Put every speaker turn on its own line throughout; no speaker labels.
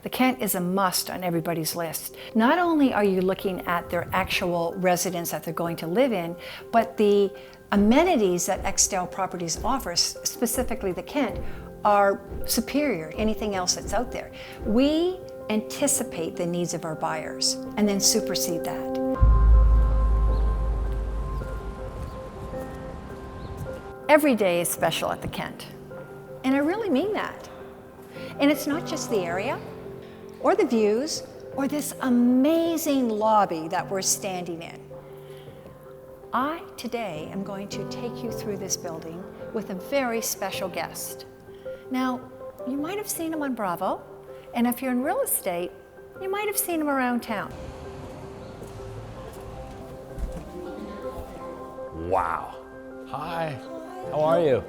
The Kent is a must on everybody's list. Not only are you looking at their actual residence that they're going to live in, but the amenities that Extell Properties offers, specifically the Kent, are superior to anything else that's out there. We anticipate the needs of our buyers and then supersede that. Every day is special at the Kent, and I really mean that. And it's not just the area, or the views, or this amazing lobby that we're standing in. I, today, am going to take you through this building with a very special guest. Now, you might have seen him on Bravo, and if you're in real estate, you might have seen him around town.
Wow. Hi, how are you?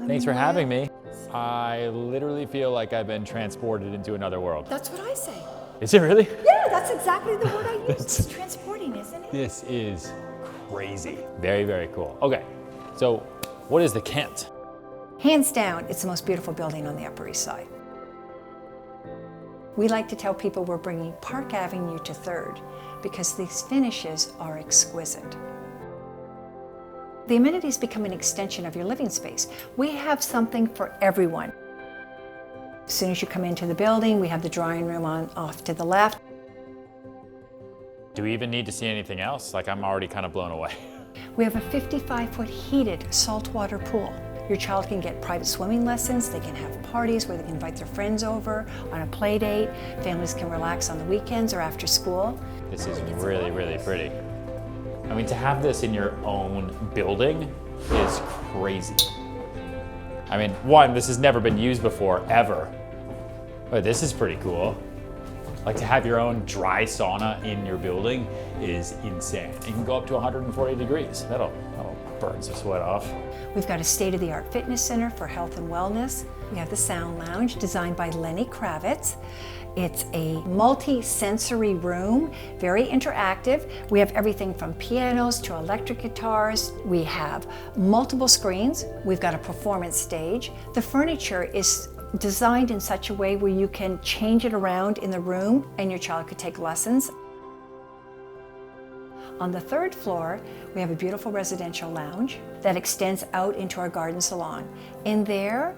Thanks for having me. I literally feel like I've been transported into another world.
That's what I say.
Is it really?
Yeah, that's exactly the word I use. It's transporting, isn't it?
This is crazy. Very, very cool. Okay, so what is the Kent?
Hands down, it's the most beautiful building on the Upper East Side. We like to tell people we're bringing Park Avenue to 3rd because these finishes are exquisite. The amenities become an extension of your living space. We have something for everyone. As soon as you come into the building, we have the drawing room off to the left.
Do we even need to see anything else? Like, I'm already kind of blown away.
We have a 55-foot heated saltwater pool. Your child can get private swimming lessons, they can have parties where they can invite their friends over on a play date. Families can relax on the weekends or after school.
This is really, really pretty. I mean, to have this in your own building is crazy. I mean, one, this has never been used before, ever. But this is pretty cool. Like, to have your own dry sauna in your building is insane. It can go up to 140 degrees. That'll burn some sweat off.
We've got a state-of-the-art fitness center for health and wellness. We have the Sound Lounge designed by Lenny Kravitz. It's a multi-sensory room, very interactive. We have everything from pianos to electric guitars. We have multiple screens. We've got a performance stage. The furniture is designed in such a way where you can change it around in the room and your child could take lessons. On the 3rd floor, we have a beautiful residential lounge that extends out into our garden salon. In there,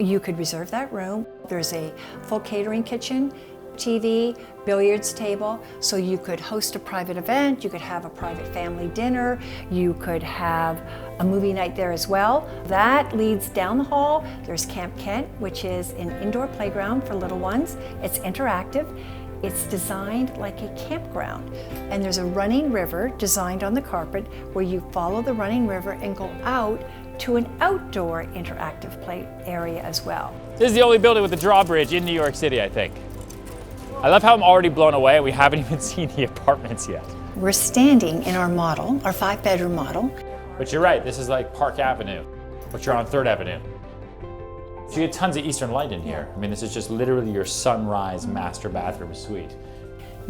you could reserve that room. There's a full catering kitchen, TV, billiards table, so you could host a private event, you could have a private family dinner, you could have a movie night there as well. That leads down the hall. There's Camp Kent, which is an indoor playground for little ones. It's interactive. It's designed like a campground. And there's a running river designed on the carpet where you follow the running river and go out to an outdoor interactive play area as well.
This is the only building with a drawbridge in New York City, I think. I love how I'm already blown away and we haven't even seen the apartments yet.
We're standing in our model, our 5-bedroom model.
But you're right, this is like Park Avenue, but you're on 3rd Avenue. So you get tons of Eastern light in here. I mean, this is just literally your sunrise master bathroom suite.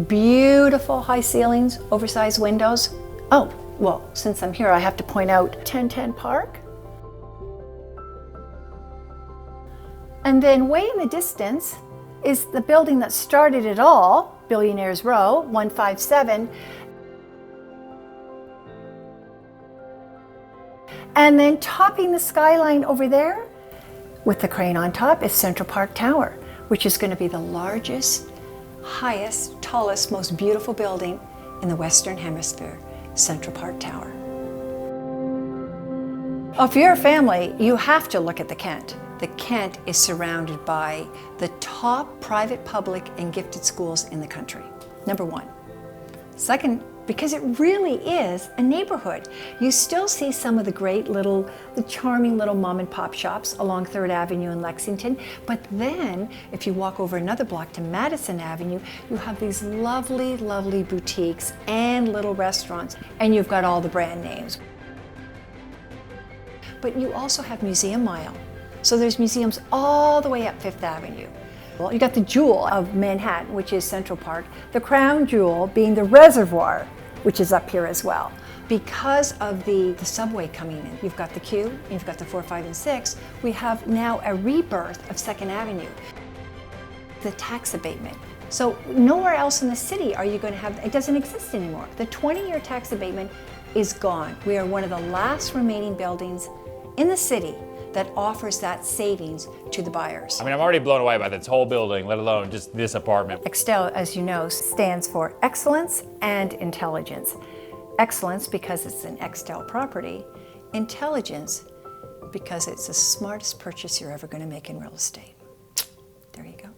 Beautiful high ceilings, oversized windows. Oh, well, since I'm here, I have to point out 1010 Park. And then way in the distance is the building that started it all, Billionaires Row, 157. And then topping the skyline over there, with the crane on top, is Central Park Tower, which is going to be the largest, highest, tallest, most beautiful building in the Western Hemisphere, Central Park Tower. If you're a family, you have to look at the Kent. The Kent is surrounded by the top private, public, and gifted schools in the country, number 1. Second, because it really is a neighborhood. You still see some of the the charming little mom and pop shops along 3rd Avenue in Lexington, but then if you walk over another block to Madison Avenue, you have these lovely, lovely boutiques and little restaurants, and you've got all the brand names. But you also have Museum Mile. So there's museums all the way up 5th Avenue. Well, you got the jewel of Manhattan, which is Central Park, the crown jewel being the Reservoir, which is up here as well. Because of the subway coming in, you've got the Q, you've got the 4, 5, and 6, we have now a rebirth of 2nd Avenue. the tax abatement. So nowhere else in the city are you going to have, it doesn't exist anymore. The 20-year tax abatement is gone. We are one of the last remaining buildings in the city that offers that savings to the buyers.
I mean, I'm already blown away by this whole building, let alone just this apartment.
Extell, as you know, stands for excellence and intelligence. Excellence because it's an Extell property. Intelligence because it's the smartest purchase you're ever going to make in real estate. There you go.